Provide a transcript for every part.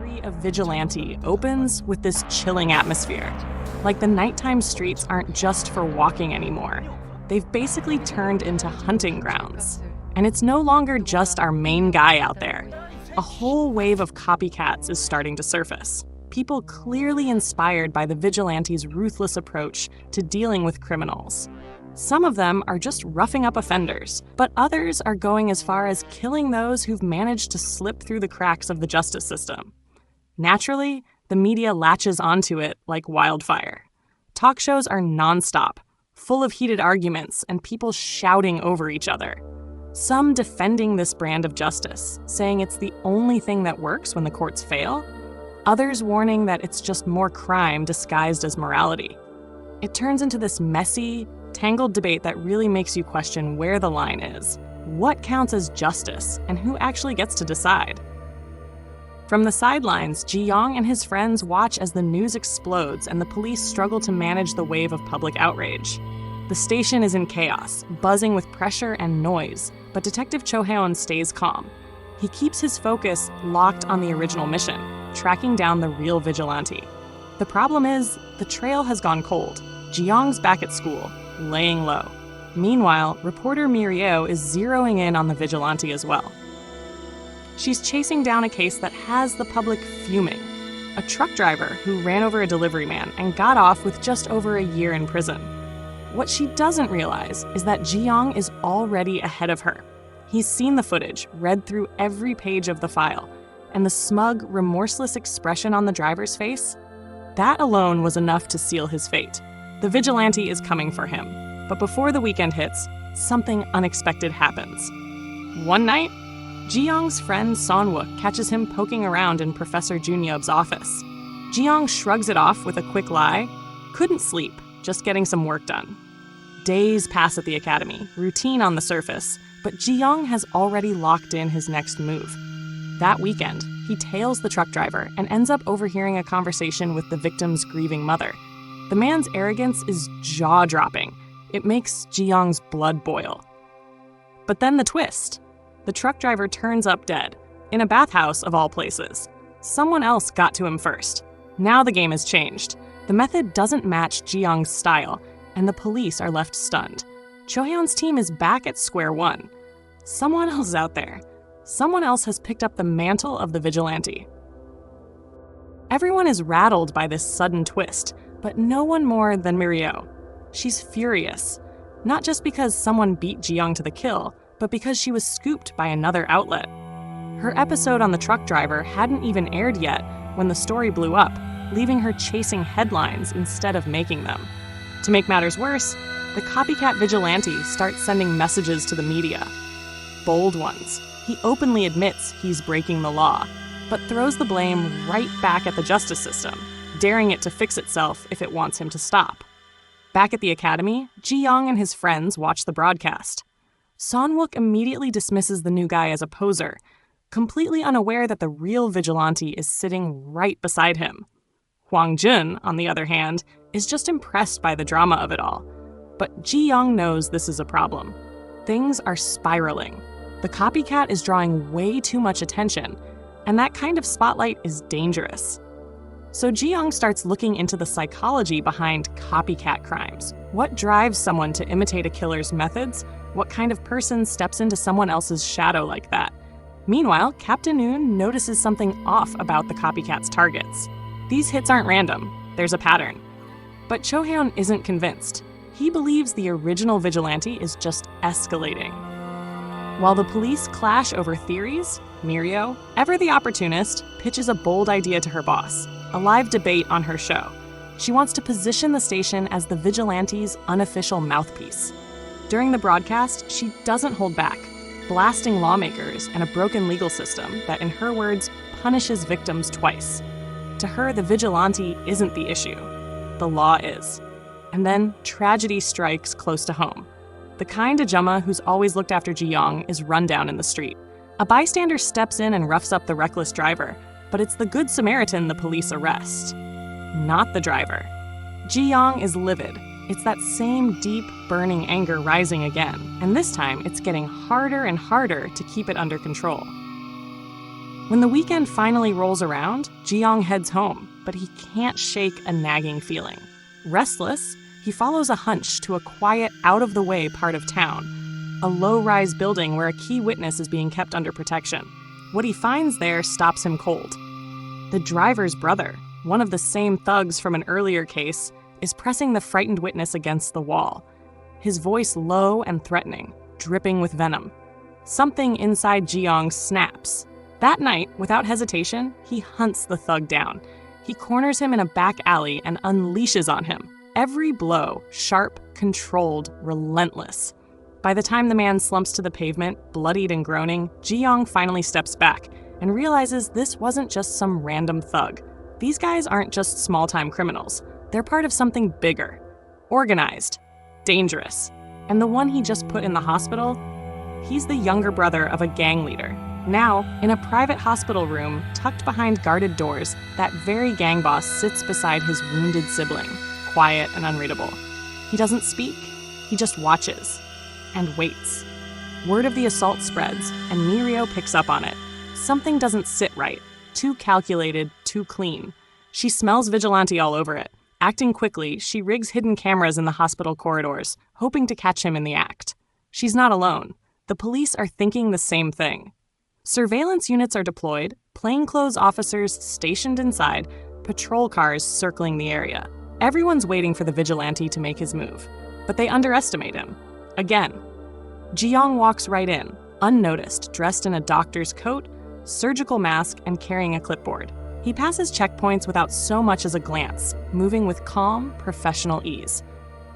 3 of Vigilante opens with this chilling atmosphere. Like the nighttime streets aren't just for walking anymore. They've basically turned into hunting grounds. And it's no longer just our main guy out there. A whole wave of copycats is starting to surface. People clearly inspired by the Vigilante's ruthless approach to dealing with criminals. Some of them are just roughing up offenders, but others are going as far as killing those who've managed to slip through the cracks of the justice system. Naturally, the media latches onto it like wildfire. Talk shows are nonstop, full of heated arguments and people shouting over each other. Some defending this brand of justice, saying it's the only thing that works when the courts fail. Others warning that it's just more crime disguised as morality. It turns into this messy, tangled debate that really makes you question where the line is. What counts as justice, and who actually gets to decide? From the sidelines, Ji-yong and his friends watch as the news explodes and the police struggle to manage the wave of public outrage. The station is in chaos, buzzing with pressure and noise, but Detective Jo Heon stays calm. He keeps his focus locked on the original mission, tracking down the real vigilante. The problem is, the trail has gone cold. Ji-yong's back at school, laying low. Meanwhile, reporter Mi-ryeo is zeroing in on the vigilante as well. She's chasing down a case that has the public fuming. A truck driver who ran over a delivery man and got off with just over a year in prison. What she doesn't realize is that Ji-yong is already ahead of her. He's seen the footage, read through every page of the file, and the smug, remorseless expression on the driver's face, that alone was enough to seal his fate. The vigilante is coming for him. But before the weekend hits, something unexpected happens. One night, Ji-yong's friend Son-wook catches him poking around in Professor Joon-yeop's office. Ji-yong shrugs it off with a quick lie. Couldn't sleep, just getting some work done. Days pass at the academy, routine on the surface, but Ji-yong has already locked in his next move. That weekend, he tails the truck driver and ends up overhearing a conversation with the victim's grieving mother. The man's arrogance is jaw-dropping. It makes Ji-yong's blood boil. But then the twist. The truck driver turns up dead, in a bathhouse of all places. Someone else got to him first. Now the game has changed. The method doesn't match Ji-yong's style, and the police are left stunned. Jo Heon's team is back at square one. Someone else is out there. Someone else has picked up the mantle of the vigilante. Everyone is rattled by this sudden twist, but no one more than Mi-ryeo. She's furious, not just because someone beat Ji-yong to the kill, but because she was scooped by another outlet. Her episode on the truck driver hadn't even aired yet when the story blew up, leaving her chasing headlines instead of making them. To make matters worse, the copycat vigilante starts sending messages to the media. Bold ones. He openly admits he's breaking the law, but throws the blame right back at the justice system, daring it to fix itself if it wants him to stop. Back at the academy, Ji-yong and his friends watch the broadcast. Son-wook immediately dismisses the new guy as a poser, completely unaware that the real vigilante is sitting right beside him. Hwang Jun, on the other hand, is just impressed by the drama of it all. But Ji-yong knows this is a problem. Things are spiraling. The copycat is drawing way too much attention, and that kind of spotlight is dangerous. So Ji-yong starts looking into the psychology behind copycat crimes. What drives someone to imitate a killer's methods? What kind of person steps into someone else's shadow like that? Meanwhile, Captain Noon notices something off about the copycat's targets. These hits aren't random. There's a pattern. But Jo Heon isn't convinced. He believes the original vigilante is just escalating. While the police clash over theories, Mi-ryeo, ever the opportunist, pitches a bold idea to her boss, a live debate on her show. She wants to position the station as the vigilante's unofficial mouthpiece. During the broadcast, she doesn't hold back, blasting lawmakers and a broken legal system that, in her words, punishes victims twice. To her, the vigilante isn't the issue. The law is. And then tragedy strikes close to home. The kind Ajumma who's always looked after Ji-yong is run down in the street. A bystander steps in and roughs up the reckless driver, but it's the Good Samaritan the police arrest, not the driver. Ji-yong is livid. It's that same deep, burning anger rising again, and this time it's getting harder and harder to keep it under control. When the weekend finally rolls around, Ji-yong heads home, but he can't shake a nagging feeling. Restless, he follows a hunch to a quiet, out-of-the-way part of town, a low-rise building where a key witness is being kept under protection. What he finds there stops him cold. The driver's brother, one of the same thugs from an earlier case, is pressing the frightened witness against the wall, his voice low and threatening, dripping with venom. Something inside Ji-yong snaps. That night, without hesitation, he hunts the thug down. He corners him in a back alley and unleashes on him. Every blow, sharp, controlled, relentless. By the time the man slumps to the pavement, bloodied and groaning, Ji-yong finally steps back and realizes this wasn't just some random thug. These guys aren't just small-time criminals. They're part of something bigger. Organized. Dangerous. And the one he just put in the hospital? He's the younger brother of a gang leader. Now, in a private hospital room, tucked behind guarded doors, that very gang boss sits beside his wounded sibling, quiet and unreadable. He doesn't speak. He just watches. And waits. Word of the assault spreads, and Mi-ryeo picks up on it. Something doesn't sit right. Too calculated, too clean. She smells Vigilante all over it. Acting quickly, she rigs hidden cameras in the hospital corridors, hoping to catch him in the act. She's not alone. The police are thinking the same thing. Surveillance units are deployed, plainclothes officers stationed inside, patrol cars circling the area. Everyone's waiting for the Vigilante to make his move, but they underestimate him. Again. Ji-yong walks right in, unnoticed, dressed in a doctor's coat, surgical mask, and carrying a clipboard. He passes checkpoints without so much as a glance, moving with calm, professional ease.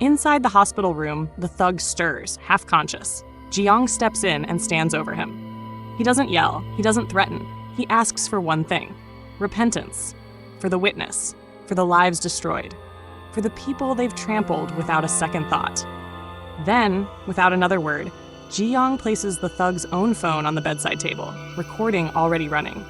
Inside the hospital room, the thug stirs, half-conscious. Ji-yong steps in and stands over him. He doesn't yell, he doesn't threaten. He asks for one thing: repentance. For the witness, for the lives destroyed, for the people they've trampled without a second thought. Then, without another word, Ji-yong places the thug's own phone on the bedside table, recording already running.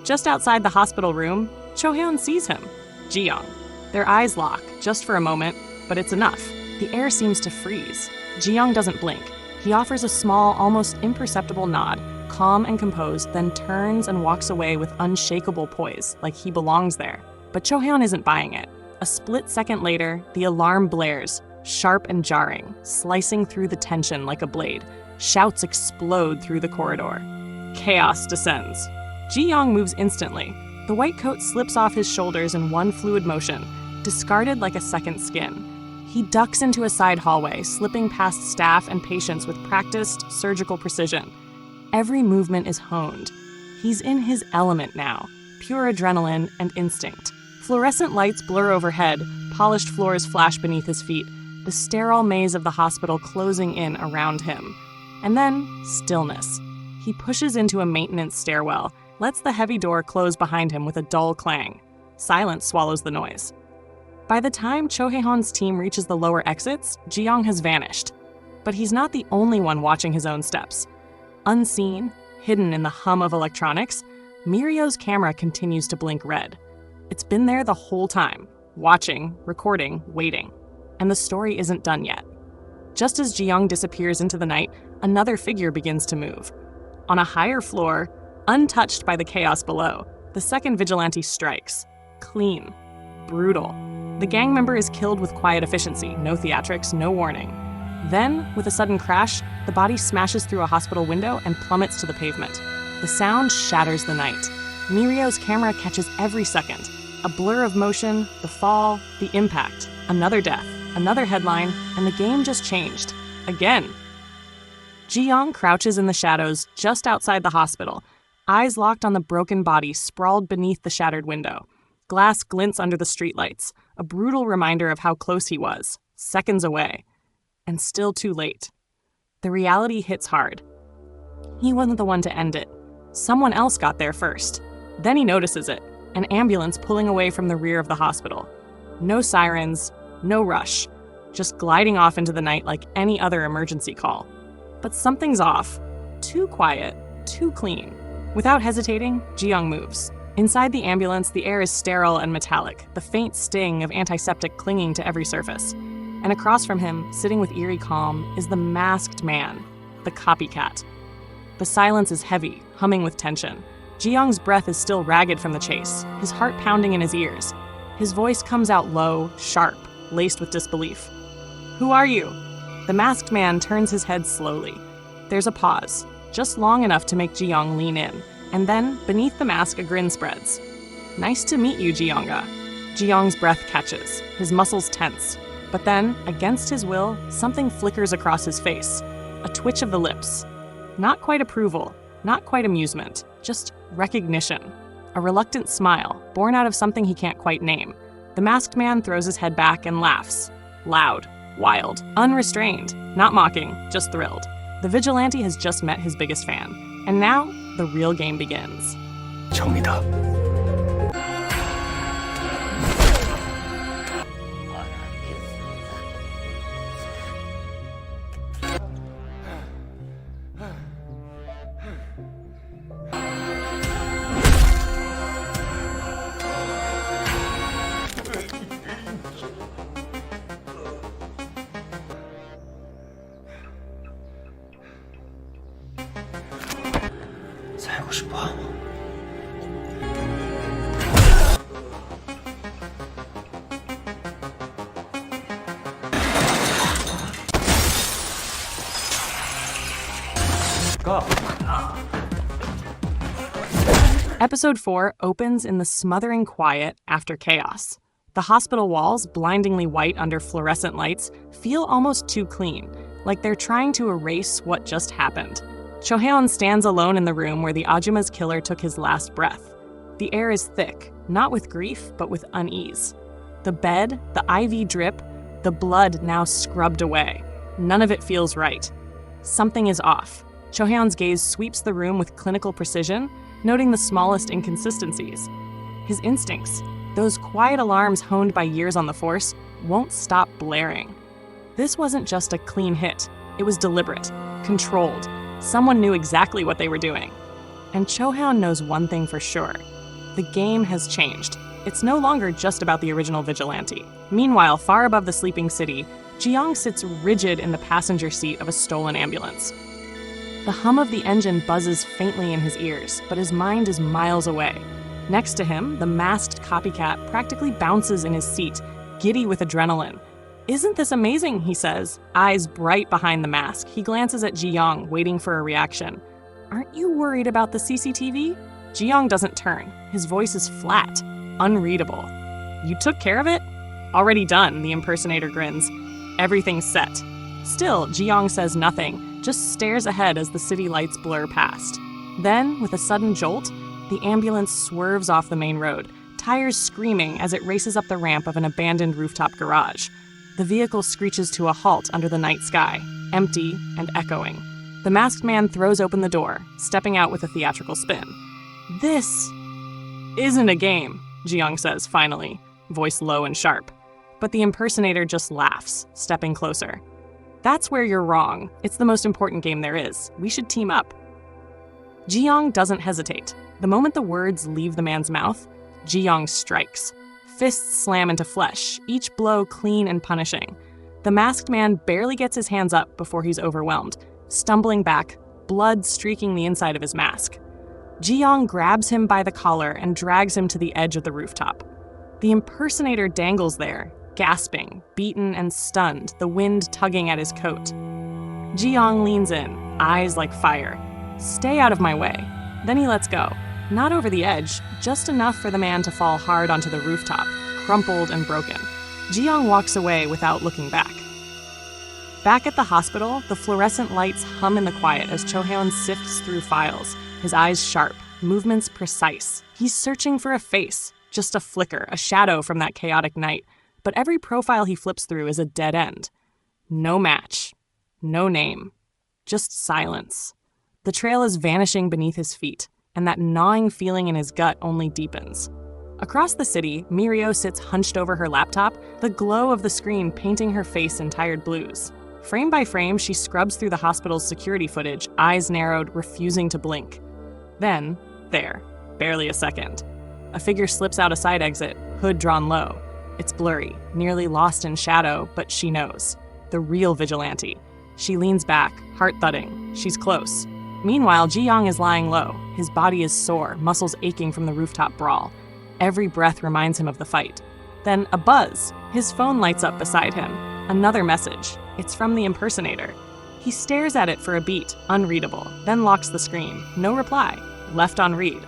Just outside the hospital room, Jo Heon sees him, Ji-yong. Their eyes lock, just for a moment, but it's enough. The air seems to freeze. Ji-yong doesn't blink. He offers a small, almost imperceptible nod, calm and composed, then turns and walks away with unshakable poise, like he belongs there. But Jo Heon isn't buying it. A split second later, the alarm blares, sharp and jarring, slicing through the tension like a blade. Shouts explode through the corridor. Chaos descends. Ji-yong moves instantly. The white coat slips off his shoulders in one fluid motion, discarded like a second skin. He ducks into a side hallway, slipping past staff and patients with practiced, surgical precision. Every movement is honed. He's in his element now, pure adrenaline and instinct. Fluorescent lights blur overhead, polished floors flash beneath his feet, the sterile maze of the hospital closing in around him. And then, stillness. He pushes into a maintenance stairwell, lets the heavy door close behind him with a dull clang. Silence swallows the noise. By the time Cho Hae-hon's team reaches the lower exits, Ji-yong has vanished. But he's not the only one watching his own steps. Unseen, hidden in the hum of electronics, Mi-ryeo's camera continues to blink red. It's been there the whole time, watching, recording, waiting. And the story isn't done yet. Just as Ji-yong disappears into the night, another figure begins to move. On a higher floor, untouched by the chaos below, the second vigilante strikes. Clean. Brutal. The gang member is killed with quiet efficiency, no theatrics, no warning. Then, with a sudden crash, the body smashes through a hospital window and plummets to the pavement. The sound shatters the night. Mi-ryeo's camera catches every second. A blur of motion, the fall, the impact. Another death, another headline, and the game just changed. Again. Ji-yong crouches in the shadows just outside the hospital, eyes locked on the broken body sprawled beneath the shattered window. Glass glints under the streetlights, a brutal reminder of how close he was, seconds away. And still too late. The reality hits hard. He wasn't the one to end it. Someone else got there first. Then he notices it, an ambulance pulling away from the rear of the hospital. No sirens, no rush, just gliding off into the night like any other emergency call. But something's off. Too quiet, too clean. Without hesitating, Ji-yong moves. Inside the ambulance, the air is sterile and metallic, the faint sting of antiseptic clinging to every surface. And across from him, sitting with eerie calm, is the masked man, the copycat. The silence is heavy, humming with tension. Ji-yong's breath is still ragged from the chase, his heart pounding in his ears. His voice comes out low, sharp, laced with disbelief. "Who are you?" The masked man turns his head slowly. There's a pause, just long enough to make Ji-yong lean in, and then, beneath the mask, a grin spreads. "Nice to meet you, Ji-yonga." Ji-yong's breath catches, his muscles tense. But then, against his will, something flickers across his face. A twitch of the lips. Not quite approval, not quite amusement, just recognition. A reluctant smile, born out of something he can't quite name. The masked man throws his head back and laughs. Loud, wild, unrestrained, not mocking, just thrilled. The vigilante has just met his biggest fan. And now, the real game begins. 정이다. 살고 싶어. Go. Episode 4 opens in the smothering quiet after chaos. The hospital walls, blindingly white under fluorescent lights, feel almost too clean, like they're trying to erase what just happened. Jo Heon stands alone in the room where the Ajuma's killer took his last breath. The air is thick, not with grief, but with unease. The bed, the IV drip, the blood now scrubbed away. None of it feels right. Something is off. Jo Heon's gaze sweeps the room with clinical precision, noting the smallest inconsistencies. His instincts, those quiet alarms honed by years on the force, won't stop blaring. This wasn't just a clean hit. It was deliberate, controlled. Someone knew exactly what they were doing. And Jo Heon knows one thing for sure. The game has changed. It's no longer just about the original vigilante. Meanwhile, far above the sleeping city, Ji-yong sits rigid in the passenger seat of a stolen ambulance. The hum of the engine buzzes faintly in his ears, but his mind is miles away. Next to him, the masked copycat practically bounces in his seat, giddy with adrenaline. "Isn't this amazing?" he says, eyes bright behind the mask. He glances at Ji-yong, waiting for a reaction. "Aren't you worried about the CCTV?" Ji-yong doesn't turn. His voice is flat, unreadable. "You took care of it?" "Already done," the impersonator grins. "Everything's set." Still, Ji-yong says nothing, just stares ahead as the city lights blur past. Then, with a sudden jolt, the ambulance swerves off the main road, tires screaming as it races up the ramp of an abandoned rooftop garage. The vehicle screeches to a halt under the night sky, empty and echoing. The masked man throws open the door, stepping out with a theatrical spin. "This isn't a game," Ji-yong says finally, voice low and sharp. But the impersonator just laughs, stepping closer. "That's where you're wrong. It's the most important game there is. We should team up." Ji-yong doesn't hesitate. The moment the words leave the man's mouth, Ji-yong strikes. Fists slam into flesh, each blow clean and punishing. The masked man barely gets his hands up before he's overwhelmed, stumbling back, blood streaking the inside of his mask. Ji-yong grabs him by the collar and drags him to the edge of the rooftop. The impersonator dangles there, gasping, beaten and stunned, the wind tugging at his coat. Ji-yong leans in, eyes like fire. "Stay out of my way." Then he lets go. Not over the edge, just enough for the man to fall hard onto the rooftop, crumpled and broken. Ji-yong walks away without looking back. Back at the hospital, the fluorescent lights hum in the quiet as Cho Heon sifts through files, his eyes sharp, movements precise. He's searching for a face, just a flicker, a shadow from that chaotic night. But every profile he flips through is a dead end. No match. No name. Just silence. The trail is vanishing beneath his feet, and that gnawing feeling in his gut only deepens. Across the city, Mi-ryeo sits hunched over her laptop, the glow of the screen painting her face in tired blues. Frame by frame, she scrubs through the hospital's security footage, eyes narrowed, refusing to blink. Then, there, barely a second. A figure slips out a side exit, hood drawn low. It's blurry, nearly lost in shadow, but she knows. The real vigilante. She leans back, heart thudding. She's close. Meanwhile, Ji-yong is lying low. His body is sore, muscles aching from the rooftop brawl. Every breath reminds him of the fight. Then a buzz. His phone lights up beside him. Another message. It's from the impersonator. He stares at it for a beat, unreadable, then locks the screen. No reply. Left on read.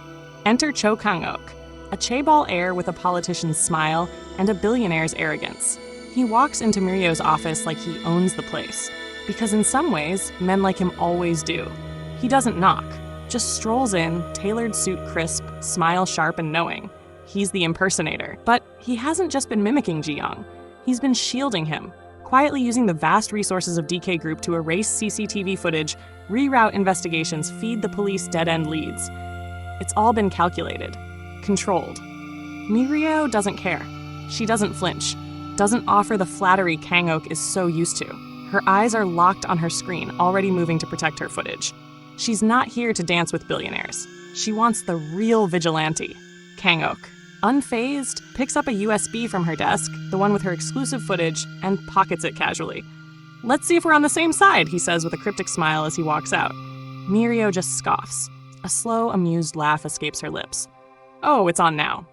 Enter Cho Kang-ok, a chaebol heir with a politician's smile and a billionaire's arrogance. He walks into Mi-ryeo's office like he owns the place, because in some ways, men like him always do. He doesn't knock, just strolls in, tailored suit crisp, smile sharp and knowing. He's the impersonator, but he hasn't just been mimicking Ji-yong. He's been shielding him, quietly using the vast resources of DK Group to erase CCTV footage, reroute investigations, feed the police dead-end leads. It's all been calculated, controlled. Mi-ryeo doesn't care. She doesn't flinch, doesn't offer the flattery Kang-ok is so used to. Her eyes are locked on her screen, already moving to protect her footage. She's not here to dance with billionaires. She wants the real vigilante, Kang-ok. Unfazed, picks up a USB from her desk, the one with her exclusive footage, and pockets it casually. "Let's see if we're on the same side," he says with a cryptic smile as he walks out. Mi-ryeo just scoffs. A slow, amused laugh escapes her lips. Oh, it's on now.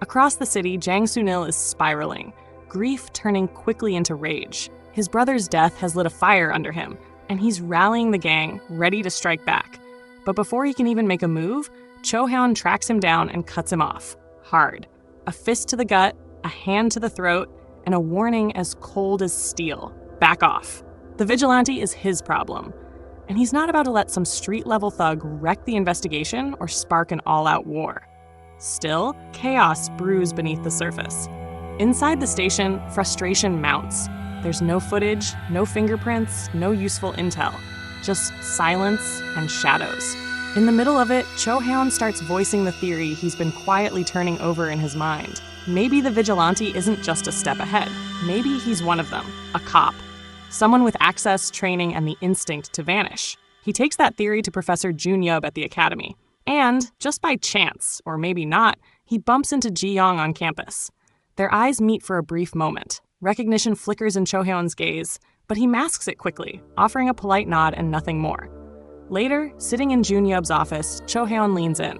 Across the city, Jang Soo-nil is spiraling, grief turning quickly into rage. His brother's death has lit a fire under him, and he's rallying the gang, ready to strike back. But before he can even make a move, Jo Heon tracks him down and cuts him off. Hard. A fist to the gut, a hand to the throat, and a warning as cold as steel. Back off. The vigilante is his problem. And he's not about to let some street-level thug wreck the investigation or spark an all-out war. Still, chaos brews beneath the surface. Inside the station, frustration mounts. There's no footage, no fingerprints, no useful intel. Just silence and shadows. In the middle of it, Jo Heon starts voicing the theory he's been quietly turning over in his mind. Maybe the vigilante isn't just a step ahead. Maybe he's one of them, a cop. Someone with access, training, and the instinct to vanish. He takes that theory to Professor Jo-yeop at the academy. And, just by chance, or maybe not, he bumps into Ji-yong on campus. Their eyes meet for a brief moment. Recognition flickers in Jo Heon's gaze, but he masks it quickly, offering a polite nod and nothing more. Later, sitting in Jo-yeop's office, Jo Heon leans in.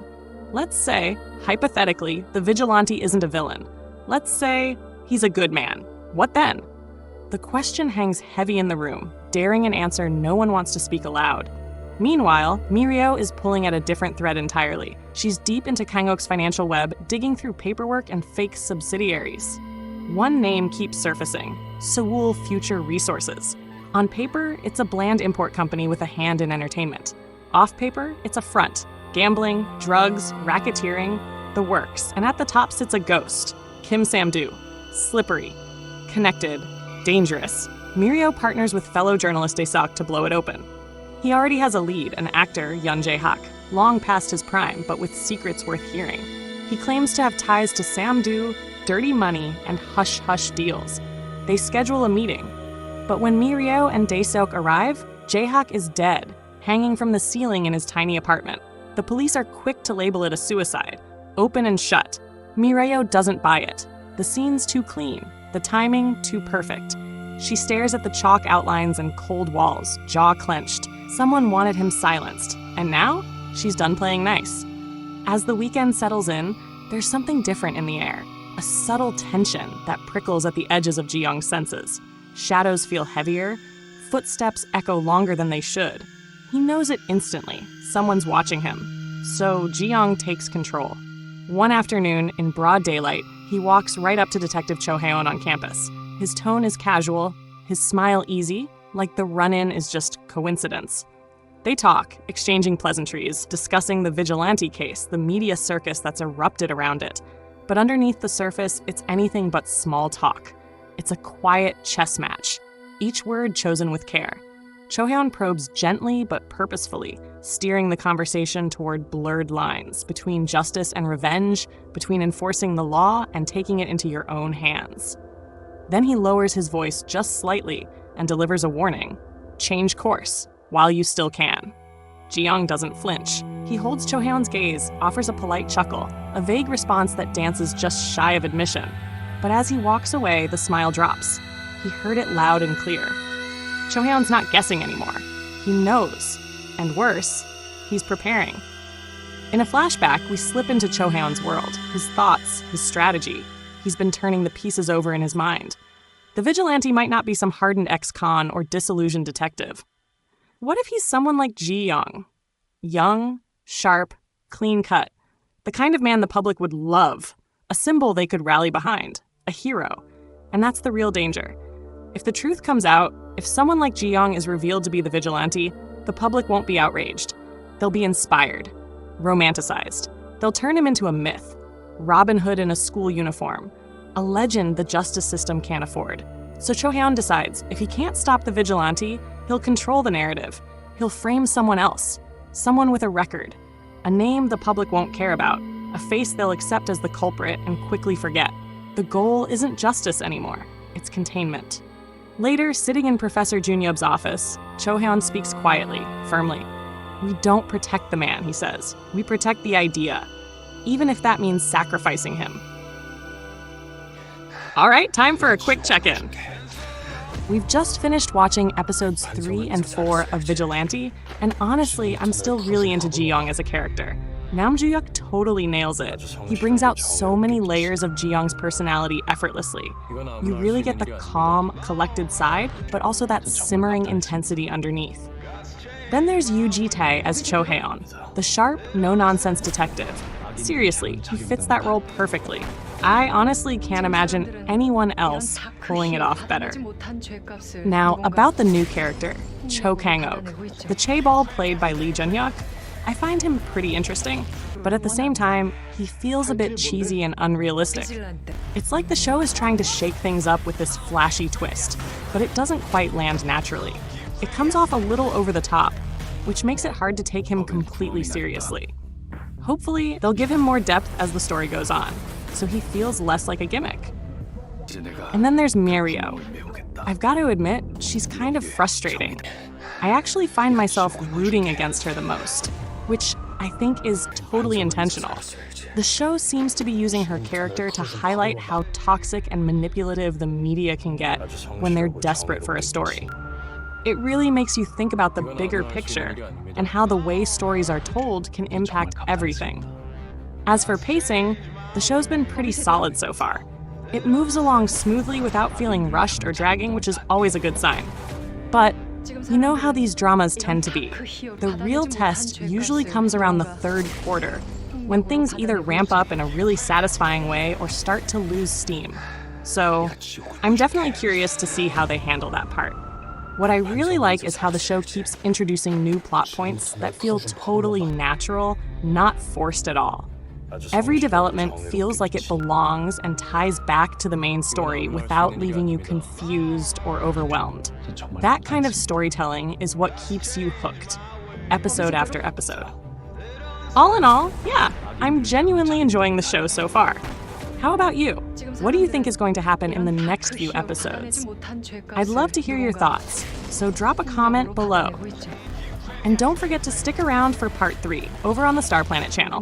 Let's say, hypothetically, the vigilante isn't a villain. Let's say he's a good man. What then? The question hangs heavy in the room, daring an answer no one wants to speak aloud. Meanwhile, Mi-ryeo is pulling at a different thread entirely. She's deep into Kang-ok's financial web, digging through paperwork and fake subsidiaries. One name keeps surfacing: Seoul Future Resources. On paper, it's a bland import company with a hand in entertainment. Off paper, it's a front. Gambling, drugs, racketeering, the works. And at the top sits a ghost, Kim Sam-doo. Slippery, connected, dangerous. Mi-ryeo partners with fellow journalist Dae-seok to blow it open. He already has a lead, an actor, Yoon Jae-hak, long past his prime, but with secrets worth hearing. He claims to have ties to Sam-doo, dirty money, and hush-hush deals. They schedule a meeting. But when Mi-ryeo and Dae-seok arrive, Jae-hak is dead, hanging from the ceiling in his tiny apartment. The police are quick to label it a suicide, open and shut. Mi-ryeo doesn't buy it. The scene's too clean, the timing too perfect. She stares at the chalk outlines and cold walls, jaw clenched. Someone wanted him silenced, and now she's done playing nice. As the weekend settles in, there's something different in the air, a subtle tension that prickles at the edges of Ji-yong's senses. Shadows feel heavier, footsteps echo longer than they should. He knows it instantly, someone's watching him. So Ji-yong takes control. One afternoon, in broad daylight, he walks right up to Detective Jo Heon on campus. His tone is casual, his smile easy, like the run-in is just coincidence. They talk, exchanging pleasantries, discussing the vigilante case, the media circus that's erupted around it. But underneath the surface, it's anything but small talk. It's a quiet chess match, each word chosen with care. Jo Heon probes gently but purposefully, steering the conversation toward blurred lines between justice and revenge, between enforcing the law and taking it into your own hands. Then he lowers his voice just slightly and delivers a warning. Change course, while you still can. Ji-yong doesn't flinch. He holds Jo Heon's gaze, offers a polite chuckle, a vague response that dances just shy of admission. But as he walks away, the smile drops. He heard it loud and clear. Jo Heon's not guessing anymore. He knows. And worse, he's preparing. In a flashback, we slip into Cho Heon's world, his thoughts, his strategy. He's been turning the pieces over in his mind. The vigilante might not be some hardened ex-con or disillusioned detective. What if he's someone like Ji-yong? Young, sharp, clean-cut. The kind of man the public would love. A symbol they could rally behind. A hero. And that's the real danger. If the truth comes out, if someone like Ji-yong is revealed to be the vigilante, the public won't be outraged. They'll be inspired. Romanticized. They'll turn him into a myth. Robin Hood in a school uniform. A legend the justice system can't afford. So Cho Heon decides if he can't stop the vigilante, he'll control the narrative. He'll frame someone else. Someone with a record. A name the public won't care about. A face they'll accept as the culprit and quickly forget. The goal isn't justice anymore. It's containment. Later, sitting in Professor Jun-yeop's office, Cho Heon speaks quietly, firmly. We don't protect the man, he says. We protect the idea, even if that means sacrificing him. All right, time for a quick check-in. We've just finished watching episodes 3 and 4 of Vigilante, and honestly, I'm still really into Ji-yong as a character. JOOHYUK totally nails it. He brings out so many layers of Ji-yong's personality effortlessly. You really get the calm, collected side, but also that simmering intensity underneath. Then there's Yoo Ji-tae as Cho Heon, the sharp, no-nonsense detective. Seriously, he fits that role perfectly. I honestly can't imagine anyone else pulling it off better. Now, about the new character, Cho Kang-ok, the chaebol played by Lee Jun-hyuk, I find him pretty interesting, but at the same time, he feels a bit cheesy and unrealistic. It's like the show is trying to shake things up with this flashy twist, but it doesn't quite land naturally. It comes off a little over the top, which makes it hard to take him completely seriously. Hopefully, they'll give him more depth as the story goes on, so he feels less like a gimmick. And then there's Mi-ryeo. I've got to admit, she's kind of frustrating. I actually find myself rooting against her the most, which I think is totally intentional. The show seems to be using her character to highlight how toxic and manipulative the media can get when they're desperate for a story. It really makes you think about the bigger picture and how the way stories are told can impact everything. As for pacing, the show's been pretty solid so far. It moves along smoothly without feeling rushed or dragging, which is always a good sign. But you know how these dramas tend to be. The real test usually comes around the third quarter, when things either ramp up in a really satisfying way or start to lose steam. So I'm definitely curious to see how they handle that part. What I really like is how the show keeps introducing new plot points that feel totally natural, not forced at all. Every development feels like it belongs and ties back to the main story without leaving you confused or overwhelmed. That kind of storytelling is what keeps you hooked, episode after episode. All in all, yeah, I'm genuinely enjoying the show so far. How about you? What do you think is going to happen in the next few episodes? I'd love to hear your thoughts, so drop a comment below. And don't forget to stick around for part 3 over on the Star Planet channel.